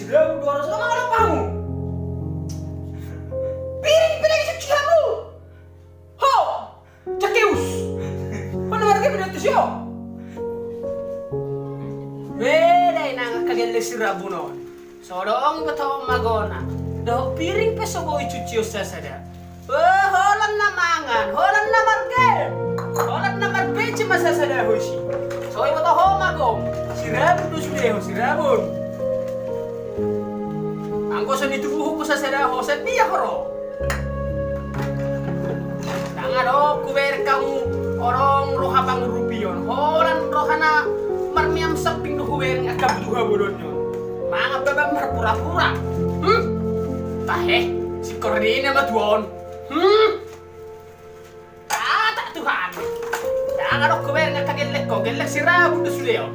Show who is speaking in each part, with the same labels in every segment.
Speaker 1: sirabu 200 sama ada kamu. Piring cuci kamu. Ho, cakeus. Mana warga pindah tuh sih? Beda inang kagel sirabu non. Sorong betul magona. Dah piring peso boy cuci usasada. Holan na mangan, holan na marke. Holan na marbe cuma sasada hoshi. Soy betul ho magom. Sirabu tuh sudah sirabu. Angko sa ditubuh ko sa sadaho sa biya horo. Tangan o kuwer kamu orong roha pang rupiyon. Horan rohana marmiam samping no kuwer nga kabduha bolon yon. Mga babang marpura-pura. Tahe si Corina matuon. Tak Tuhan. Tangan o kuwer nga kagelek ko, gelek sirabu to suleyo.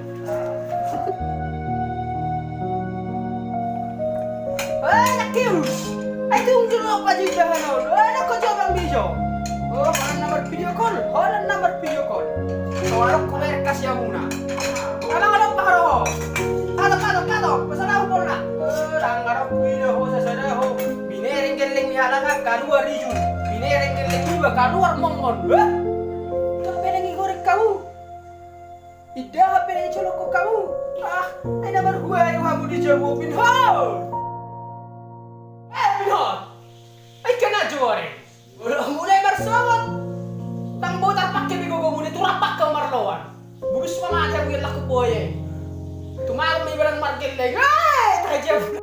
Speaker 1: Kius, ay tunggu lo pa di bahanon. Ano ko jawab bijo? Oh, holan nomor video call. Soalnya kumer kasih muna. Alang paharo. Kato. Pasalaw ko na. Langarap video ho sa sadaho. Binereng geleng ni halaka kaluar riju. Binereng geleng iba kaluar mongon. Kapeleng igorek kamu. Ida peleng colok ko kamu. Ay nomor gue ayo kamu dijawabin. Ho! Ay kena jore. Mulai bersawat. Tang botar pakai bigo mulai turapak ke marlawan. Bugus mama aja mungkin laku boye. Tumal may barang margil lagi. Ay, tajam.